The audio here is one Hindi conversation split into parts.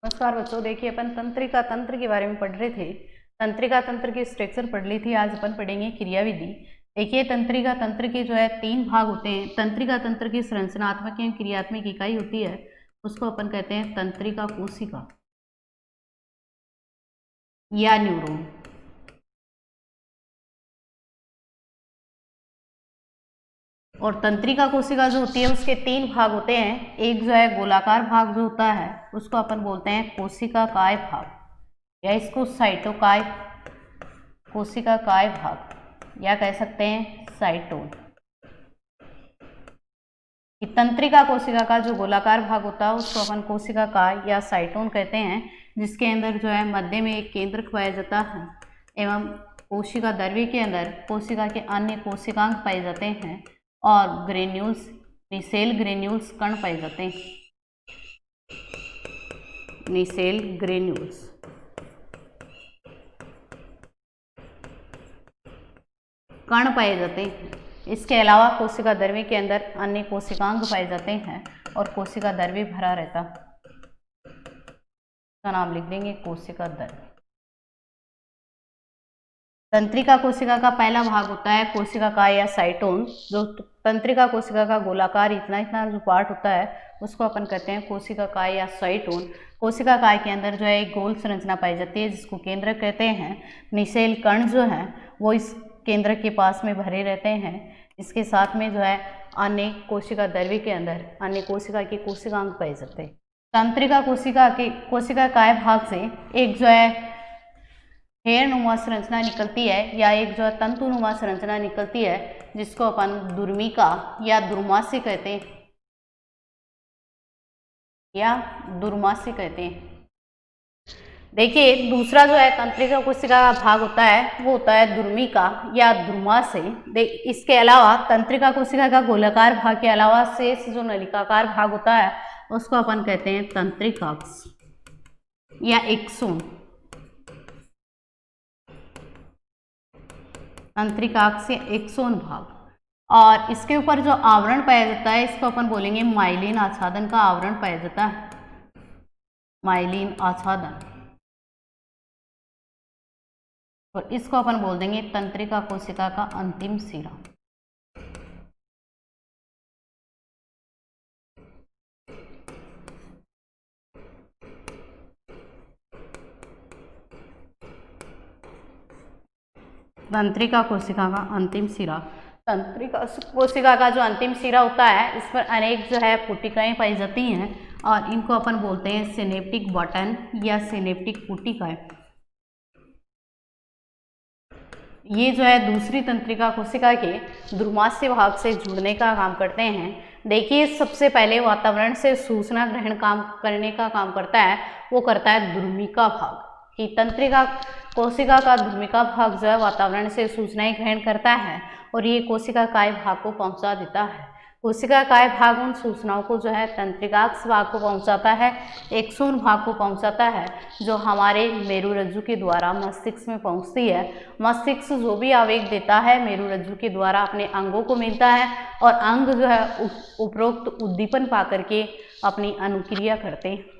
नमस्कार बच्चों, देखिए अपन तंत्रिका तंत्र के बारे में पढ़ रहे थे। तंत्रिका तंत्र की स्ट्रक्चर पढ़ ली थी। आज अपन पढ़ेंगे क्रियाविधि। देखिए तंत्रिका तंत्र के जो है 3 भाग होते हैं। तंत्रिका तंत्र की संरचनात्मक एवं क्रियात्मक इकाई होती है, उसको अपन कहते हैं तंत्रिका कोशिका या न्यूरॉन। और तंत्रिका कोशिका जो होती है उसके 3 भाग होते हैं। एक जो है गोलाकार भाग जो होता है उसको अपन बोलते हैं कोशिका काय भाग या इसको साइटोकाय कोशिका काय भाग या कह सकते हैं साइटोन। तंत्रिका कोशिका का जो गोलाकार भाग होता है उसको अपन कोशिका काय या साइटोन कहते हैं, जिसके अंदर जो है मध्य में एक केंद्रक पाया जाता है एवं कोशिका द्रव्य के अंदर कोशिका के अन्य कोशिकांग पाए जाते हैं और ग्रेन्यूल्स निसेल ग्रेन्यूल्स कण पाए जाते हैं। निसेल ग्रेन्यूल्स कण पाए जाते हैं। इसके अलावा कोशिका द्रव्य के अंदर अन्य कोशिकांग पाए जाते हैं और कोशिका द्रव्य भरा रहता है। इसका नाम लिख देंगे कोशिका द्रव्य। तंत्रिका कोशिका का पहला भाग होता है कोशिका काय या साइटोन। जो तंत्रिका कोशिका का गोलाकार इतना जो पार्ट होता है उसको अपन कहते हैं कोशिका काय या साइटोन। कोशिका काय के अंदर जो है एक गोल संरचना पाई जाती है जिसको केंद्रक कहते हैं। निसेल कण जो है वो इस केंद्रक के पास में भरे रहते हैं। इसके साथ में जो है अन्य कोशिका द्रव्य के अंदर अन्य कोशिका के कोशिकांग पाए जाते हैं। तंत्रिका कोशिका के कोशिका काय भाग से एक जो है हेयरनुमा संरचना निकलती है या एक जो है तंतुनुमा संरचना निकलती है जिसको अपन दुर्मिका या दुर्मास्य कहते हैं या दुर्मास्य कहते हैं। देखिए दूसरा जो है तंत्रिका कोशिका का भाग होता है वो होता है दुर्मिका या दुर्मास्य। इसके अलावा तंत्रिका कोशिका का गोलाकार भाग के अलावा शेष जो नलिकाकार भाग होता है उसको अपन कहते हैं तंत्रिकाक्ष या एक्सोन। तंत्रिकाक्ष या एक्सोन भाग। और इसके ऊपर जो आवरण पाया जाता है इसको अपन बोलेंगे माइलिन आच्छादन का आवरण पाया जाता है। माइलिन आच्छादन। और इसको अपन बोल देंगे तंत्रिका कोशिका का अंतिम सिरा। तंत्रिका कोशिका का अंतिम सिरा। तंत्रिका कोशिका का जो अंतिम सिरा होता है इस पर अनेक जो है पुटिकाएं पाई जाती हैं और इनको अपन बोलते हैं सिनेप्टिक बटन या सिनेप्टिक पुटिकाएं। ये जो है दूसरी तंत्रिका कोशिका के दुर्मास्य भाग से जुड़ने का काम करते हैं। देखिए सबसे पहले वातावरण से सूचना ग्रहण काम करने का काम करता है वो करता है दुर्मिका भाग। कि तंत्रिका कोशिका का दुर्मिका भाग जो है वातावरण से सूचनाएं ग्रहण करता है और ये कोशिका काय भाग को पहुंचा देता है। कोशिका काय भाग उन सूचनाओं को जो है तंत्रिकाक्ष भाग को पहुंचाता है, एक्सोन भाग को पहुंचाता है जो हमारे मेरुरज्जु के द्वारा मस्तिष्क में पहुंचती है। मस्तिष्क जो भी आवेग देता है मेरुरज्जु के द्वारा अपने अंगों को मिलता है और अंग जो है उपरोक्त उद्दीपन पा करके अपनी अनुक्रिया करते हैं।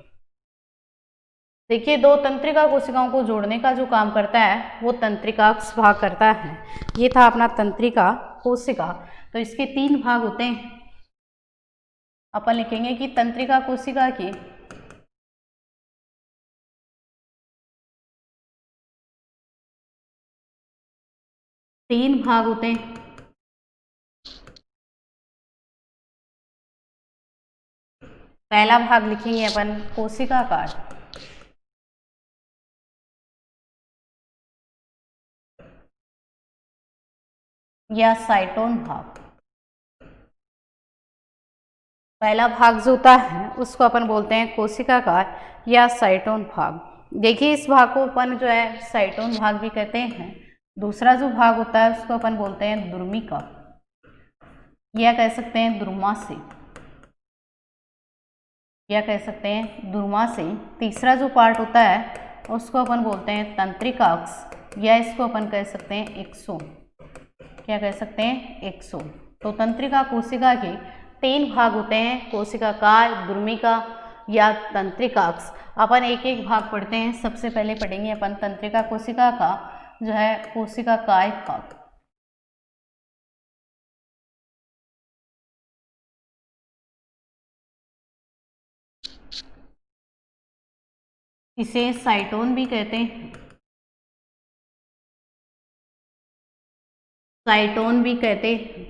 देखिए दो तंत्रिका कोशिकाओं को जोड़ने का जो काम करता है वो तंत्रिकाक्ष भाग करता है। ये था अपना तंत्रिका कोशिका। तो इसके 3 भाग होते हैं। अपन लिखेंगे कि तंत्रिका कोशिका के तीन भाग होते हैं। पहला भाग लिखेंगे अपन कोशिकाकार या साइटोन भाग। पहला भाग जो होता है उसको अपन बोलते हैं कोशिकाकार या साइटोन भाग। देखिए इस भाग को अपन जो है साइटोन भाग भी कहते हैं। दूसरा जो भाग होता है उसको अपन बोलते हैं दुर्मिका या कह सकते हैं दुर्मास्य या कह सकते हैं दुर्मास्य। तीसरा जो पार्ट होता है उसको अपन बोलते हैं तंत्रिकाक्ष या इसको अपन कह सकते हैं एक्सोन। क्या कह सकते हैं एक्सोन। तो तंत्रिका कोशिका के 3 भाग होते हैं, कोशिका काय, दुर्मिका या तंत्रिकाक्ष। अपन एक एक भाग पढ़ते हैं। सबसे पहले पढ़ेंगे अपन तंत्रिका कोशिका का जो है कोशिका काय भाग। इसे साइटोन भी कहते हैं, साइटोन भी कहते हैं।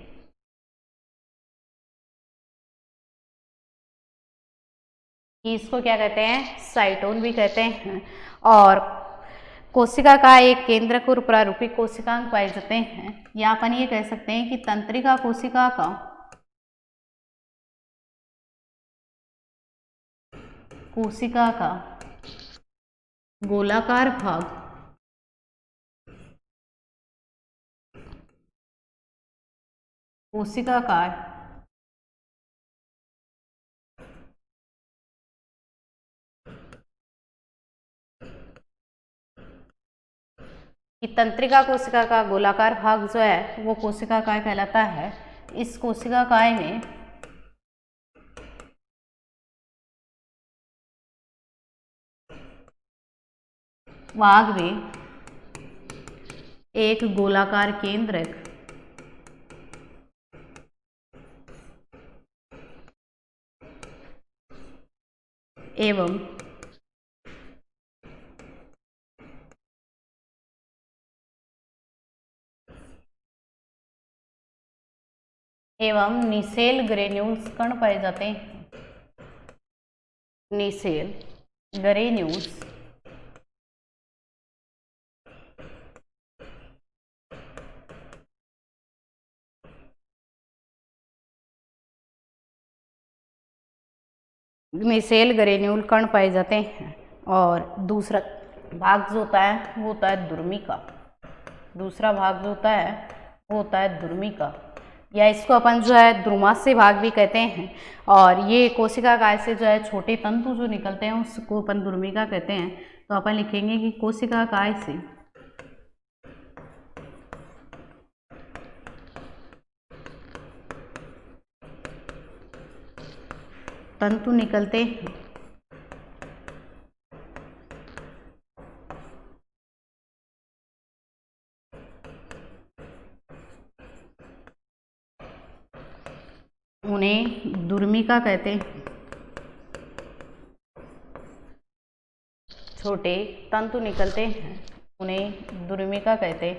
इसको क्या कहते हैं? साइटोन भी कहते हैं। और कोशिका का एक केंद्रक और प्रारूपिक कोशिकांग पाए जाते हैं, या अपन ये कह सकते हैं कि तंत्रिका कोशिका का गोलाकार भाग कोशिकाकार कि तंत्रिका कोशिका का गोलाकार भाग जो है वो कोशिका काय कहलाता है। इस कोशिका काय में भाग में एक गोलाकार केंद्रक एवं निसेल ग्रेन्यूल्स कण पाए जाते हैं। निसेल ग्रेन्यूल्स निसेल ग्रेन्यूल कण पाए जाते हैं। और दूसरा भाग जो होता है वो होता है दुर्मिका। दूसरा भाग जो होता है वो होता है दुर्मिका, या इसको अपन जो है द्रुमास्य भाग भी कहते हैं। और ये कोशिका काय से जो है छोटे तंतु जो निकलते हैं उसको अपन दुर्मिका कहते हैं। तो अपन लिखेंगे कि कोशिका काय से तंतु निकलते हैं उन्हें दुर्मिका कहते हैं। छोटे तंतु निकलते हैं उन्हें दुर्मिका कहते हैं।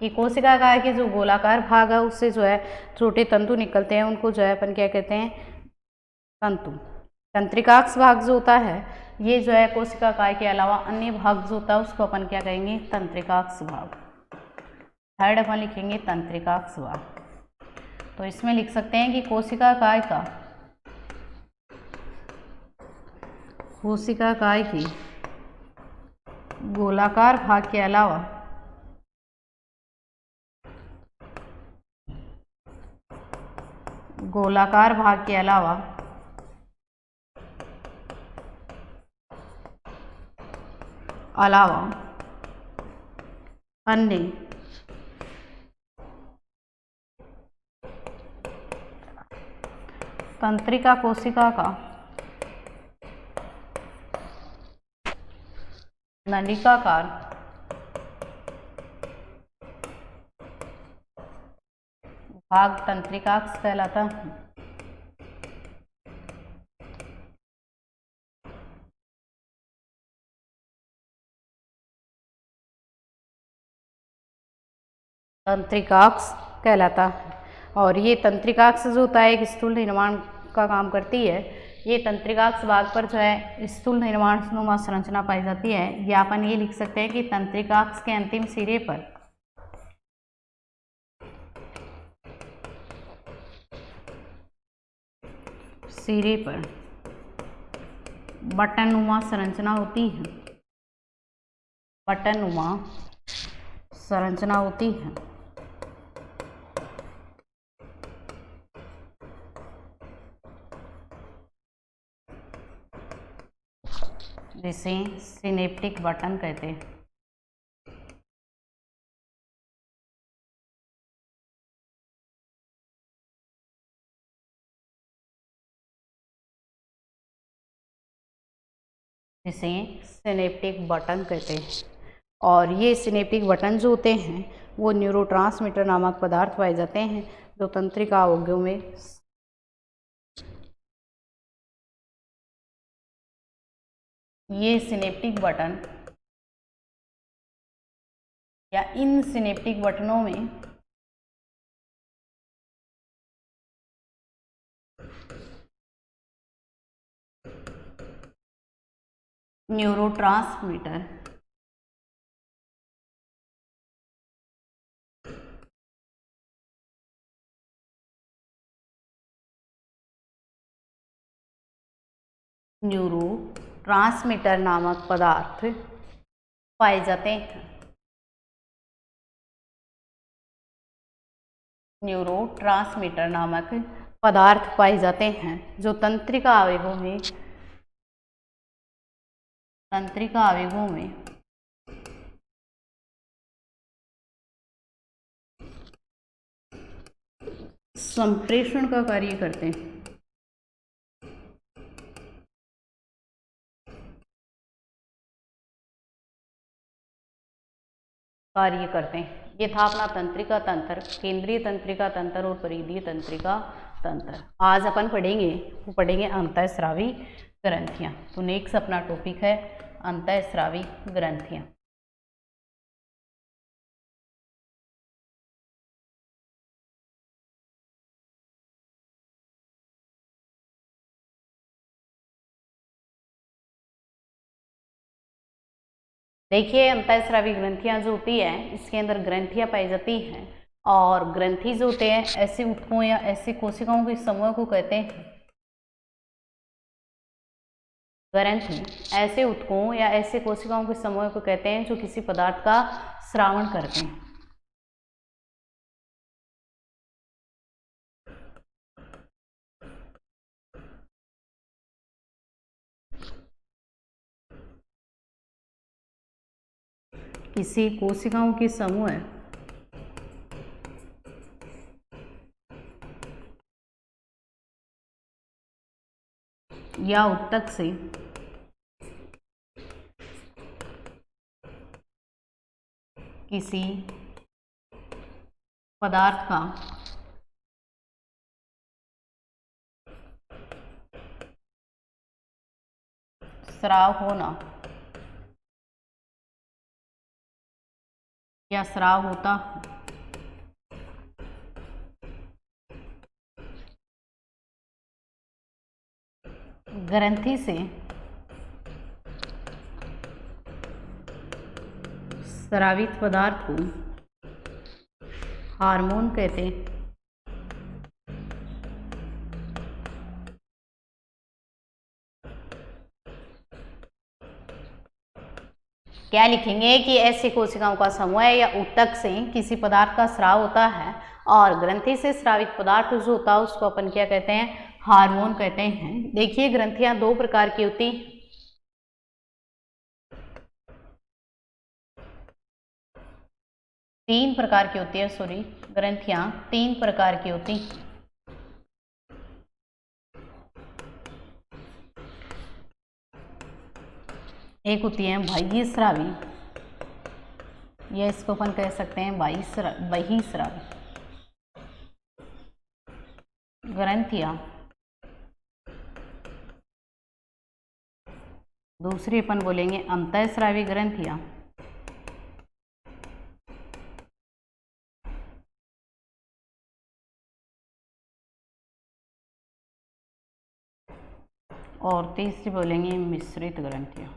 कि कोशिका काय के जो गोलाकार भाग है उससे जो है छोटे तंतु निकलते हैं, उनको जो है अपन क्या कहते हैं? तंतु। तंत्रिकाक्ष भाग जो होता है ये जो है कोशिका काय के अलावा अन्य भाग जो होता है उसको अपन क्या कहेंगे? तंत्रिकाक्ष भाग। थर्ड अपन लिखेंगे तंत्रिकाक्ष भाग। तो इसमें लिख सकते हैं कि कोशिका काय की गोलाकार भाग के अलावा अन्य तंत्रिका कोशिका का नलिकाकार भाग तंत्रिकाक्ष कहलाता है। तंत्रिकाक्ष कहलाता है। और ये तंत्रिकाक्ष जो होता है एक स्थूल निर्माण का काम करती है। ये तंत्रिकाक्ष भाग पर जो है स्थूल निर्माणनुमा संरचना पाई जाती है, या अपन ये लिख सकते हैं कि तंत्रिकाक्ष के अंतिम सिरे पर बटननुमा संरचना होती है। बटननुमा संरचना होती है। जिसे सिनेप्टिक बटन कहते हैं। जिसे सिनेप्टिक बटन कहते हैं। और ये सिनेप्टिक बटन जो होते हैं वो न्यूरोट्रांसमीटर नामक पदार्थ पाए जाते हैं जो तंत्रिका अवयवों में ये सिनेप्टिक बटन या इन सिनेप्टिक बटनों में न्यूरोट्रांसमीटर नामक पदार्थ पाए जाते हैं। न्यूरोट्रांसमीटर नामक पदार्थ पाए जाते हैं जो तंत्रिका आवेगों में संप्रेषण का कार्य करते हैं। ये था अपना तंत्रिका तंत्र, केंद्रीय तंत्रिका तंत्र और परिधीय तंत्रिका तंत्र। आज अपन पढ़ेंगे अंतःस्रावी ग्रंथियां। तो नेक्स्ट अपना टॉपिक है अंतःस्रावी ग्रंथियां। देखिए, अंतःस्रावी ग्रंथियां जो होती है इसके अंदर ग्रंथियां पाई जाती हैं और ग्रंथि जो होते हैं ऐसे ऊतकों या ऐसी कोशिकाओं के समूह को कहते हैं ग्रंथि। ऐसे ऊतकों या ऐसे कोशिकाओं के समूह को कहते हैं जो किसी पदार्थ का स्रावण करते हैं। किसी कोशिकाओं के समूह या ऊतक से किसी पदार्थ का स्राव होना या स्राव होता ग्रंथि से स्रावित पदार्थ को हार्मोन कहते हैं। क्या लिखेंगे कि ऐसी कोशिकाओं का समूह या ऊतक से किसी पदार्थ का स्राव होता है और ग्रंथि से स्रावित पदार्थ जो होता है उसको अपन क्या कहते हैं, हार्मोन कहते हैं। देखिए, ग्रंथियां दो प्रकार की होती हैं। तीन प्रकार की होती है, ग्रंथियां तीन प्रकार की होती हैं। एक होती है बहिस्रावी, या इसको अपन कह सकते हैं बहिस्रावी ग्रंथियां। दूसरी अपन बोलेंगे अंतःस्रावी ग्रंथियां। और तीसरी बोलेंगे मिश्रित ग्रंथियां।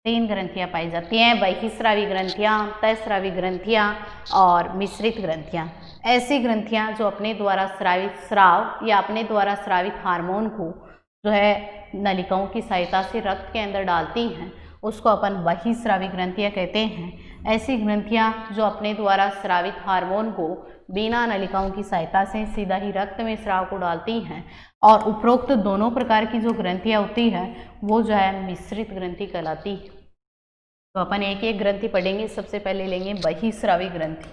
तीन ग्रंथियां पाई जाती हैं, बहिस्रावी ग्रंथियां, अंतःस्रावी ग्रंथियां और मिश्रित ग्रंथियां। ऐसी ग्रंथियां जो अपने द्वारा स्रावित स्राव या अपने द्वारा स्रावित हार्मोन को जो है नलिकाओं की सहायता से रक्त के अंदर डालती हैं उसको अपन बहिस्रावी ग्रंथियां कहते हैं। ऐसी ग्रंथियां जो अपने द्वारा स्रावित हार्मोन को बिना नलिकाओं की सहायता से सीधा ही रक्त में स्राव को डालती हैं। और उपरोक्त दोनों प्रकार की जो ग्रंथियां होती है वो जो है मिश्रित ग्रंथि कहलाती है। तो अपन एक एक ग्रंथि पढ़ेंगे। सबसे पहले लेंगे बहिस्रावी ग्रंथि।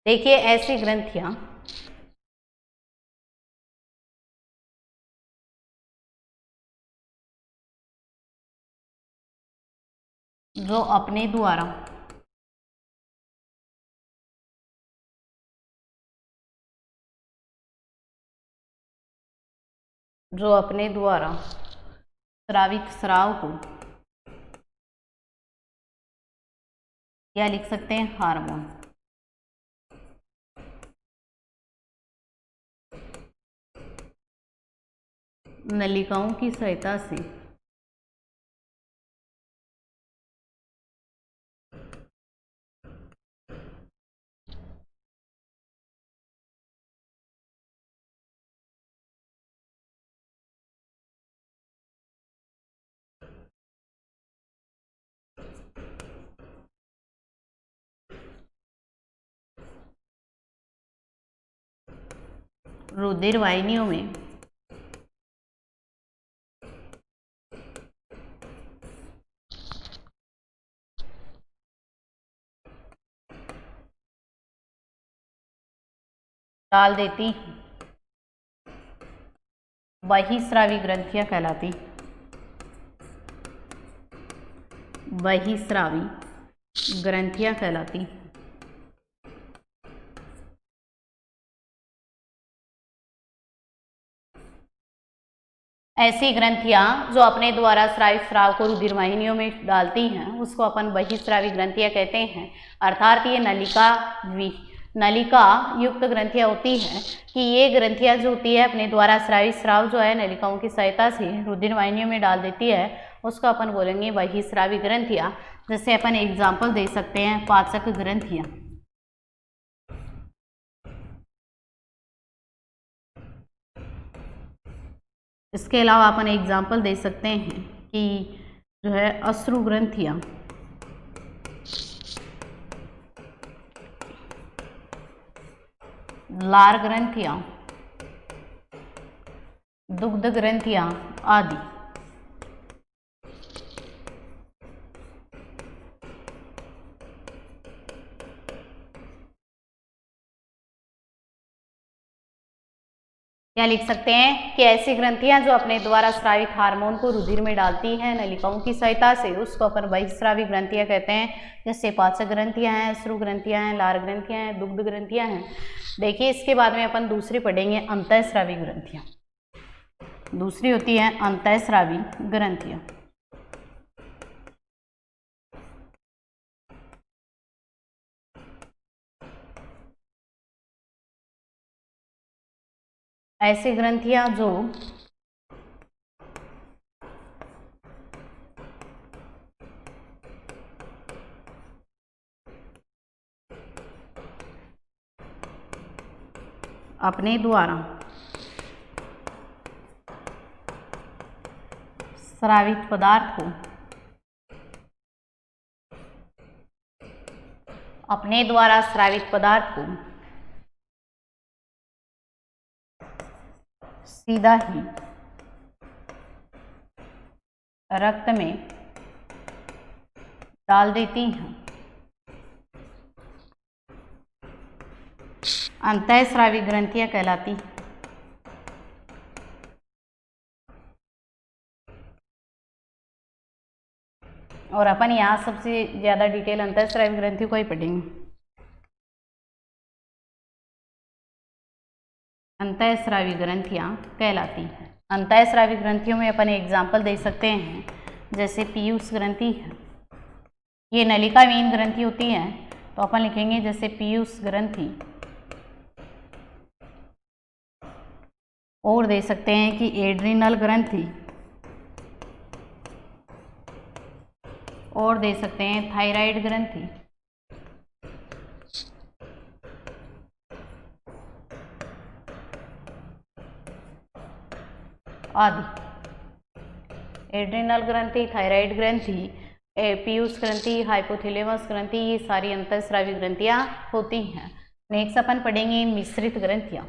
देखिए ऐसी ग्रंथियां जो अपने द्वारा स्रावित स्राव को, या लिख सकते हैं हार्मोन, नलिकाओं की सहायता से रुधिर वाहिनियों में डाल देती बहिस्रावी ग्रंथियां कहलाती, बहिस्रावी ग्रंथियां कहलाती। ऐसी ग्रंथियां जो अपने द्वारा स्रावित स्राव को रुधिर वाहिनियों में डालती हैं उसको अपन बहिस्रावी ग्रंथियां कहते हैं। अर्थात ये नलिका युक्त ग्रंथियां होती हैं कि ये ग्रंथियां जो होती है अपने द्वारा स्रावित स्राव जो है नलिकाओं की सहायता से रुधिर वाहिनियों में डाल देती है, उसको अपन बोलेंगे बहिस्रावी ग्रंथियां। जैसे अपन एग्जाम्पल दे सकते हैं पाचक ग्रंथियां। इसके अलावा अपन एग्जाम्पल दे सकते हैं कि जो है अश्रु ग्रंथियां, लार ग्रंथियां, दुग्ध ग्रंथियां आदि। क्या लिख सकते हैं कि ऐसी ग्रंथियां जो अपने द्वारा स्रावित हार्मोन को रुधिर में डालती हैं नलिकाओं की सहायता से, उसको अपन बहिस्रावी ग्रंथियां कहते हैं। जैसे पाचक ग्रंथियां हैं, अश्रु ग्रंथियां हैं, लार ग्रंथियां हैं, दुग्ध ग्रंथियां हैं। देखिए इसके बाद में अपन दूसरी पढ़ेंगे अंतःस्रावी ग्रंथियां। दूसरी होती है अंतःस्रावी ग्रंथियां। ऐसी ग्रंथियां जो अपने द्वारा स्रावित पदार्थ को सीधा ही रक्त में डाल देती हैं, अंतःस्रावी ग्रंथियां कहलाती। और अपन यहाँ सबसे ज्यादा डिटेल अंतःस्रावी ग्रंथियों को ही पढ़ेंगे। अंतःस्रावी ग्रंथियां कहलाती हैं। अंतःस्रावी ग्रंथियों में अपन एग्जाम्पल दे सकते हैं, जैसे पीयूष ग्रंथि है, ये नलिकाविहीन ग्रंथि होती है, तो अपन लिखेंगे जैसे पीयूष ग्रंथि। और दे सकते हैं कि एड्रिनल ग्रंथि, और दे सकते हैं थायराइड ग्रंथि, आदि। एड्रिनल ग्रंथि, थायराइड ग्रंथि, पीयूष ग्रंथि, हाइपोथैलेमस ग्रंथि, ये सारी अंतःस्रावी ग्रंथियां होती हैं। नेक्स्ट अपन पढ़ेंगे मिश्रित ग्रंथियां।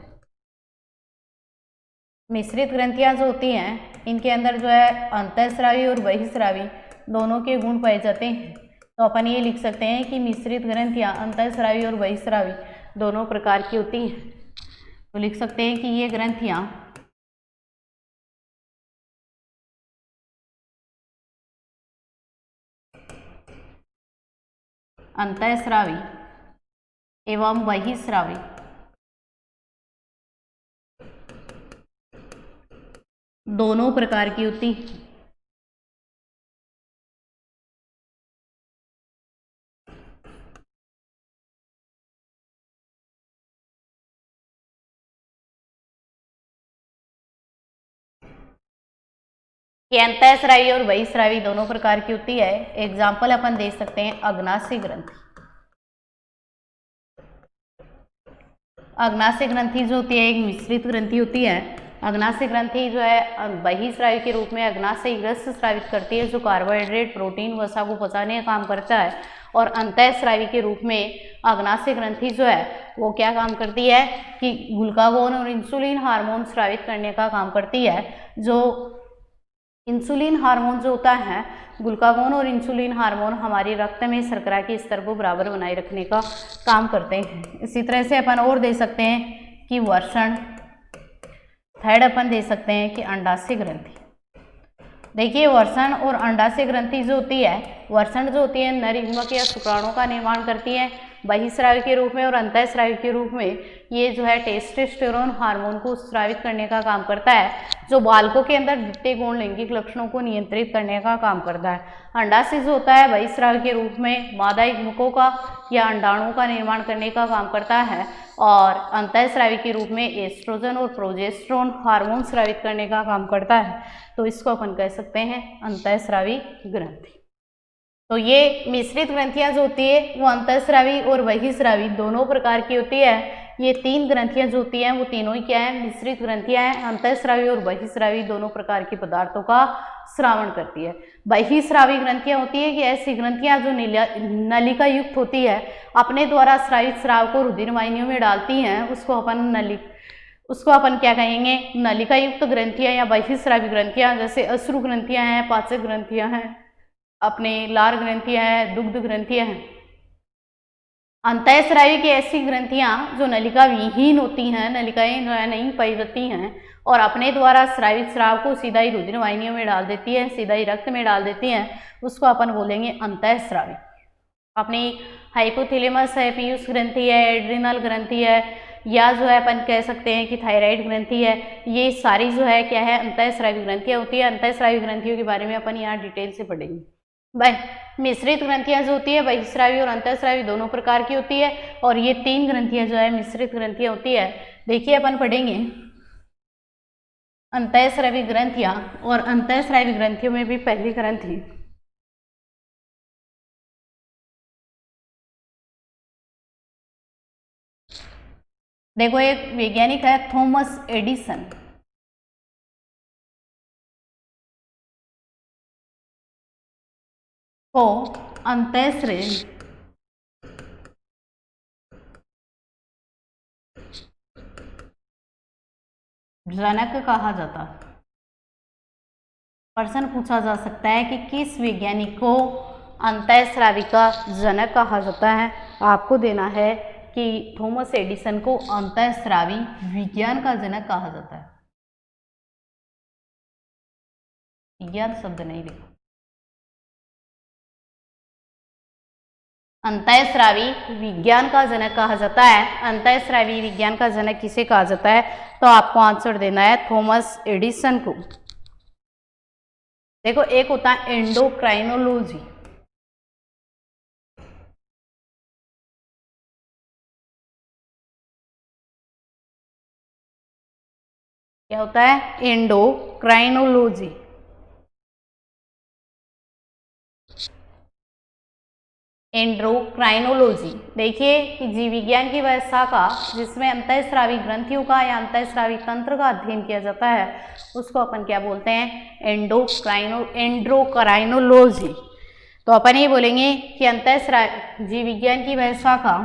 मिश्रित ग्रंथियां जो होती हैं इनके अंदर जो है अंतःस्रावी और बहिस्रावी दोनों के गुण पाए जाते हैं। तो अपन ये लिख सकते हैं कि मिश्रित ग्रंथियां अंतःस्रावी और बहिस्रावी दोनों प्रकार की होती हैं। तो लिख सकते हैं कि ये ग्रंथियां अंतःस्रावी एवं बहिस्रावी दोनों प्रकार की होती हैं। कि अंतःस्रावी और बहिस्रावी दोनों प्रकार की होती है। एग्जाम्पल अपन दे सकते हैं अग्नाशय ग्रंथि। अग्नाशय ग्रंथि जो होती है एक मिश्रित ग्रंथि होती है। अग्नाशय ग्रंथि जो है बहिस्रावी के रूप में अग्नाशय रस स्रावित करती है जो कार्बोहाइड्रेट प्रोटीन वसा को पचाने का काम करता है, और अंतःस्रावी के रूप में अग्नाशय ग्रंथि जो है वो क्या काम करती है कि ग्लूकागोन और इंसुलिन हार्मोन स्रावित करने का काम करती है। जो इंसुलिन हार्मोन जो होता है, ग्लूकागोन और इंसुलिन हार्मोन हमारे रक्त में शर्करा के स्तर को बराबर बनाए रखने का काम करते हैं। इसी तरह से अपन और दे सकते हैं कि वर्षण। थर्ड अपन दे सकते हैं कि अंडाशय ग्रंथि। देखिए वर्षण और अंडाशय ग्रंथि जो होती है, वर्षण जो होती है नर युग्मक या शुक्राणु का निर्माण करती है बहिस्रावी के रूप में, और अंतःस्रावी के रूप में ये जो है टेस्टोस्टेरोन हार्मोन को स्रावित करने का काम करता है, जो बालकों के अंदर द्वितीय गौण लैंगिक लक्षणों को नियंत्रित करने का काम करता है। अंडाशय जो होता है बहिस्रावी के रूप में मादा युग्मकों का या अंडाणुओं का निर्माण करने का काम करता है, और अंतःस्रावी के रूप में एस्ट्रोजन और प्रोजेस्टेरोन हार्मोन स्रावित करने का काम करता है। तो इसको अपन कह सकते हैं अंतःस्रावी ग्रंथि। तो ये मिश्रित ग्रंथियां जो होती है वो अंतःस्रावी और बहिस्रावी दोनों प्रकार की होती है। ये तीन ग्रंथियां जो होती हैं वो तीनों ही क्या है, मिश्रित ग्रंथियां हैं। अंतःस्रावी और बहिस्रावी दोनों प्रकार के पदार्थों का स्रावण करती है। बहिस्रावी ग्रंथियां होती है कि ऐसी ग्रंथियां जो नलिका युक्त होती है, अपने द्वारा स्रावित स्राव को रुधिर वाहिनियों में डालती हैं, उसको अपन क्या कहेंगे, नलिका युक्त ग्रंथियां या बहिस्रावी ग्रंथियां। जैसे अश्रु ग्रंथियां हैं, पाचक ग्रंथियां हैं, अपने लार ग्रंथियां हैं, दुग्ध ग्रंथियां हैं। अंतःस्रावी की ऐसी ग्रंथियां जो नलिका विहीन होती हैं, नलिकाएं जो है नहीं पाई जाती हैं, और अपने द्वारा स्रावित स्राव को सीधा ही रुधिर वाहिनियों में डाल देती है, सीधा ही रक्त में डाल देती हैं, उसको अपन बोलेंगे अंतःस्रावी। अपनी हाइपोथैलेमस है, पीयूष ग्रंथि है, एड्रिनल ग्रंथि है, या जो है अपन कह सकते हैं कि थायराइड ग्रंथि है, ये सारी जो है क्या है, अंतःस्रावी ग्रंथियां होती है। अंतःस्रावी ग्रंथियों के बारे में अपन यहाँ डिटेल से पढ़ेंगे। मिश्रित ग्रंथियां जो होती है बहिस्रावी और अंतःस्रावी दोनों प्रकार की होती है, और ये तीन ग्रंथियां जो है मिश्रित ग्रंथियां होती है। देखिए अपन पढ़ेंगे अंतःस्रावी ग्रंथियां, और अंतःस्रावी ग्रंथियों में भी पहली ग्रंथि देखो, एक वैज्ञानिक है थॉमस एडिसन। को अंतःस्रावी जनक कहा जाता है। प्रश्न पूछा जा सकता है कि किस वैज्ञानिक को अंतःस्रावी का जनक कहा जाता है। आपको देना है कि थॉमस एडिसन को अंतःस्रावी विज्ञान का जनक कहा जाता है। विज्ञान शब्द नहीं लिखा। अंतःस्रावी विज्ञान का जनक कहा जाता है। अंतःस्रावी विज्ञान का जनक किसे कहा जाता है, तो आपको आंसर देना है थॉमस एडिसन को। देखो, एक होता है एंडोक्राइनोलॉजी। क्या होता है, एंडोक्राइनोलॉजी। एंडोक्राइनोलॉजी देखिए कि जीव विज्ञान की वह शाखा जिसमें अंतःस्रावी ग्रंथियों का या अंतःस्रावी तंत्र का अध्ययन किया जाता है, उसको अपन क्या बोलते हैं, एंडोक्राइनोलॉजी। तो अपन ये बोलेंगे कि अंतःस्रावी जीव विज्ञान की वह शाखा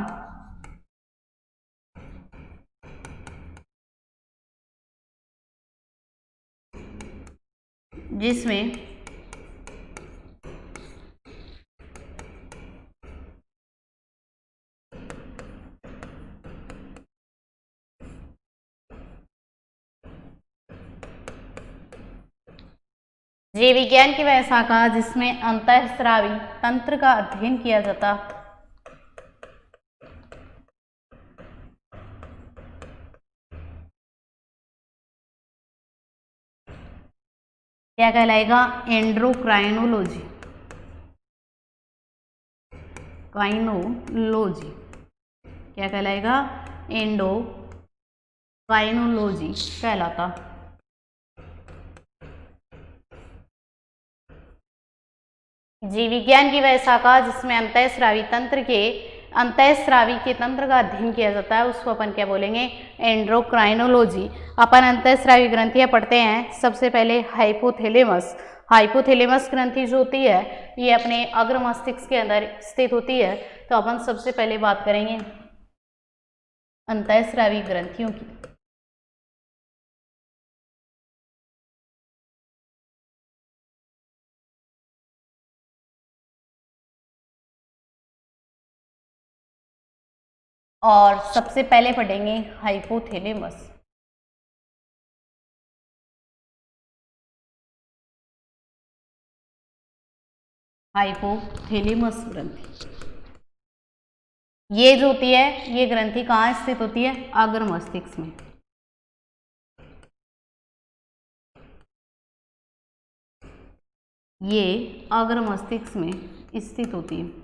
जिसमें जीव विज्ञान की वह शाखा जिसमें अंतःस्रावी तंत्र का अध्ययन किया जाता। क्या कहलाएगा? एंड्रोक्राइनोलॉजी। काइनोलॉजी क्या कहलाएगा? एंडोक्राइनोलॉजी कहलाता। जीव विज्ञान की वह शाखा जिसमें अंतःस्रावी के तंत्र का अध्ययन किया जाता है उसको अपन क्या बोलेंगे? एंड्रोक्राइनोलॉजी। अपन अंतःस्रावी ग्रंथियां पढ़ते हैं। सबसे पहले हाइपोथैलेमस। हाइपोथैलेमस ग्रंथि जो होती है ये अपने अग्र मस्तिष्क के अंदर स्थित होती है। तो अपन सबसे पहले बात करेंगे अंतःस्रावी ग्रंथियों की। और सबसे पहले पढ़ेंगे हाइपोथैलेमस। हाइपोथैलेमस ग्रंथि ये जो होती है ये ग्रंथि कहाँ स्थित होती है? अग्र मस्तिष्क में। ये अग्र मस्तिष्क में स्थित होती है।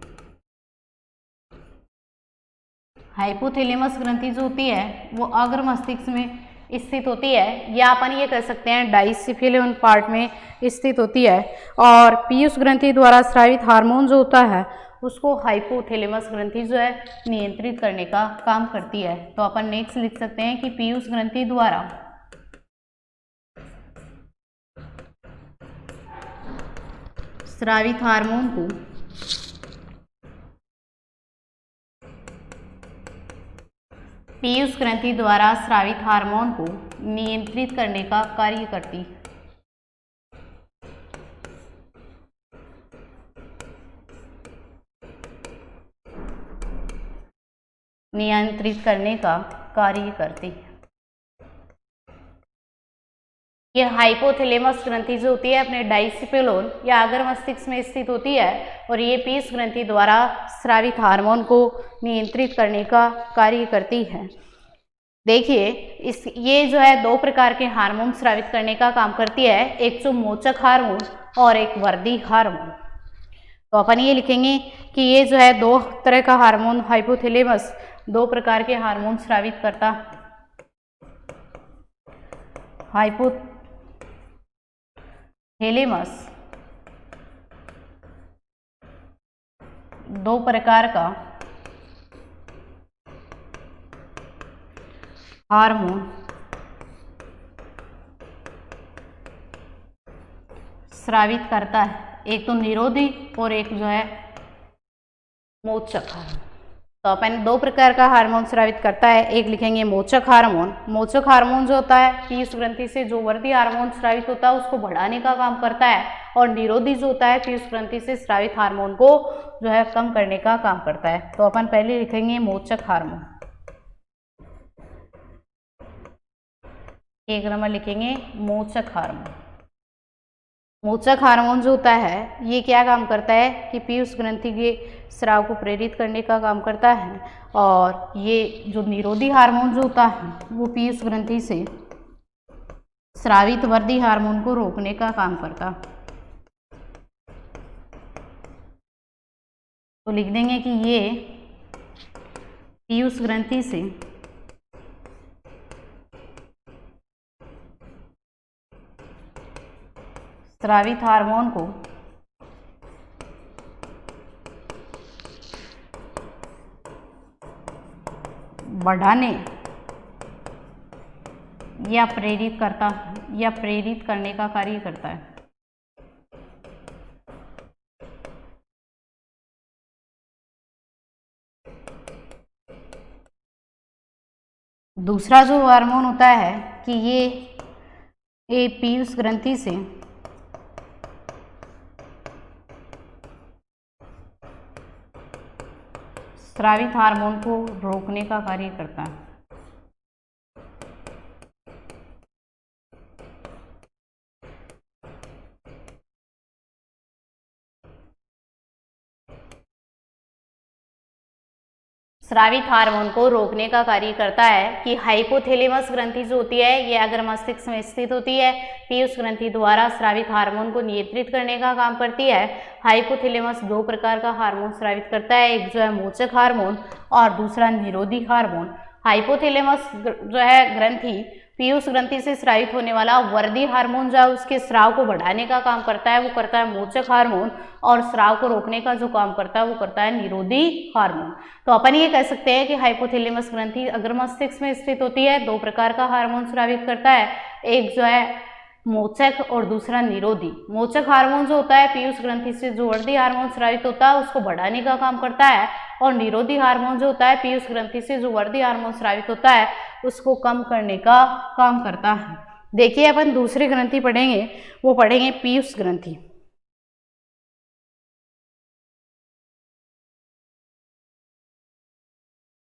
हाइपोथैलेमस ग्रंथि जो होती है वो अग्र मस्तिष्क में स्थित होती है, या अपन ये कह सकते हैं डाइसिफिलियन पार्ट में स्थित होती है। और पीयूष ग्रंथि द्वारा स्रावित हार्मोन जो होता है उसको हाइपोथैलेमस ग्रंथि जो है नियंत्रित करने का काम करती है। तो अपन नेक्स्ट लिख सकते हैं कि पीयूष ग्रंथि द्वारा स्रावित हार्मोन को पीयूष ग्रंथि द्वारा स्रावित हार्मोन को नियंत्रित करने का कार्य करती है। नियंत्रित करने का कार्य करती है। ये हाइपोथैलेमस ग्रंथि जो होती है अपने डाइसिपिलोन या अग्र मस्तिष्क में स्थित होती है और ये पीयूष ग्रंथि द्वारा स्रावित हार्मोन को नियंत्रित करने का कार्य करती है। देखिए ये जो है दो प्रकार के हार्मोन स्रावित करने का काम करती है, एक तो मोचक हार्मोन और एक वर्दी हार्मोन। तो अपन ये लिखेंगे कि ये जो है दो तरह का हार्मोन हाइपोथैलेमस दो प्रकार के हार्मोन स्रावित करता। हाइपोथैलेमस दो प्रकार का हार्मोन स्रावित करता है, एक तो निरोधी और एक जो है मोचक हार्मोन। तो अपन दो प्रकार का हार्मोन स्रावित करता है, एक लिखेंगे मोचक हार्मोन। मोचक हार्मोन जो होता है पीयूष ग्रंथि से जो वर्दी हार्मोन स्रावित होता है उसको बढ़ाने का काम करता है, और निरोधी जो होता है पीयूष ग्रंथि से स्रावित हार्मोन को जो है कम करने का काम करता है। तो अपन पहले लिखेंगे मोचक हार्मोन। एक नंबर लिखेंगे मोचक हार्मोन। मोचक हार्मोन जो होता है ये क्या काम करता है कि पीयूष ग्रंथि के स्राव को प्रेरित करने का काम करता है, और ये जो निरोधी हार्मोन जो होता है वो पीयूष ग्रंथि से स्रावित वर्दी हार्मोन को रोकने का काम करता। तो लिख देंगे कि ये पीयूष ग्रंथि से स्रावित हार्मोन को बढ़ाने या प्रेरित करने का कार्य करता है। दूसरा जो हार्मोन होता है कि ये पीयूष ग्रंथि से स्रावित हार्मोन को रोकने का कार्य करता है। स्रावित हार्मोन को रोकने का कार्य करता है कि हाइपोथैलेमस ग्रंथि जो होती है ये अग्र मस्तिष्क में स्थित होती है। पीयूष ग्रंथि द्वारा स्रावित हार्मोन को नियंत्रित करने का काम करती है। हाइपोथैलेमस दो प्रकार का हार्मोन स्रावित करता है, एक जो है मोचक हार्मोन और दूसरा निरोधी हार्मोन। हाइपोथैलेमस जो है ग्रंथि पीयूष ग्रंथि से स्रावित होने वाला वर्दी हार्मोन जो है उसके स्राव को बढ़ाने का काम करता है, वो करता है मोचक हार्मोन, और स्राव को रोकने का जो काम करता है वो करता है निरोधी हार्मोन। तो अपन ये कह सकते हैं कि हाइपोथैलेमस ग्रंथि अग्र मस्तिष्क में स्थित होती है, दो प्रकार का हार्मोन स्रावित करता है, एक जो है मोचक और दूसरा निरोधी। मोचक हार्मोन जो होता है पीयूष ग्रंथि से जो वर्दी हार्मोन स्रावित होता है उसको बढ़ाने का काम करता है, और निरोधी हार्मोन जो होता है पीयूष ग्रंथि से जो वर्दी हार्मोन स्रावित होता है उसको कम करने का काम करता है। देखिए अपन दूसरी ग्रंथि पढ़ेंगे, वो पढ़ेंगे पीयूष ग्रंथि।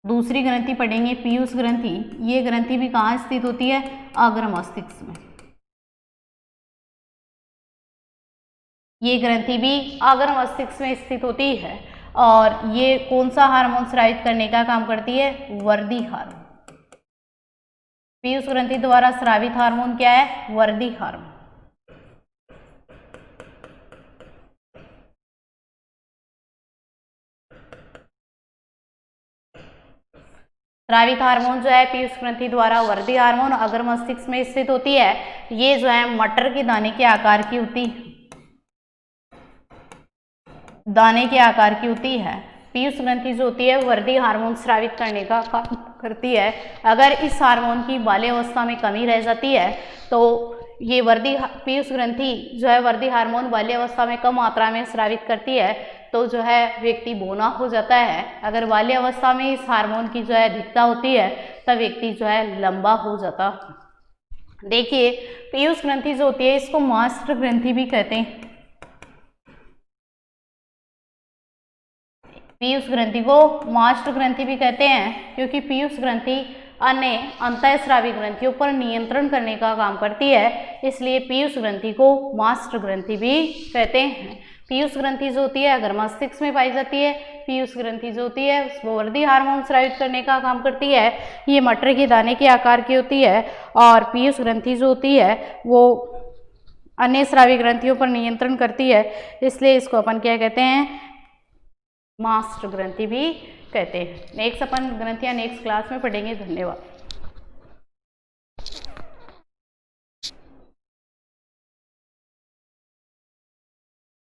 दूसरी ग्रंथि पढ़ेंगे पीयूष ग्रंथि। ये ग्रंथि भी कहाँ स्थित होती है? अग्र मस्तिष्क में। ये ग्रंथि भी अग्र मस्तिष्क में स्थित होती है, और ये कौन सा हार्मोन स्रावित करने का काम करती है? वर्दी हार्मोन। पीयूष ग्रंथि द्वारा स्रावित हार्मोन क्या है? वर्दी हार्मोन। स्रावित हार्मोन जो है पीयूष ग्रंथि द्वारा वर्दी हार्मोन अग्र मस्तिष्क में स्थित होती है। ये जो है मटर के दाने के आकार की होती है, दाने के आकार की होती है। पीयूष ग्रंथि जो होती है वर्दी हार्मोन स्रावित करने का काम करती है। अगर इस हार्मोन की बाल्यावस्था में कमी रह जाती है तो ये पीयूष ग्रंथि जो है वर्दी हार्मोन बाल्यावस्था में कम मात्रा में स्रावित करती है तो जो है व्यक्ति बौना हो जाता है। अगर बाल्यावस्था में इस हार्मोन की जो है अधिकता होती है तब व्यक्ति जो है लंबा हो जाता। देखिए पीयूष ग्रंथि जो होती है इसको मास्टर ग्रंथि भी कहते हैं। पीयूष ग्रंथि को मास्टर ग्रंथि भी कहते हैं क्योंकि पीयूष ग्रंथि अन्य अंतःस्रावी ग्रंथियों पर नियंत्रण करने का काम करती है, इसलिए पीयूष ग्रंथि को मास्टर ग्रंथि भी कहते हैं। पीयूष ग्रंथि जो होती है अग्र मस्तिष्क में पाई जाती है। पीयूष ग्रंथि जो होती है उसको वर्दी हार्मोन स्रावित करने का काम करती है। ये मटर के दाने के आकार की होती है, और पीयूष ग्रंथि जो होती है वो अन्य स्रावी ग्रंथियों पर नियंत्रण करती है, इसलिए इसको अपन क्या कहते हैं? मास्टर ग्रंथि भी कहते हैं। नेक्स्ट अपन ग्रंथियां नेक्स्ट क्लास में पढ़ेंगे। धन्यवाद।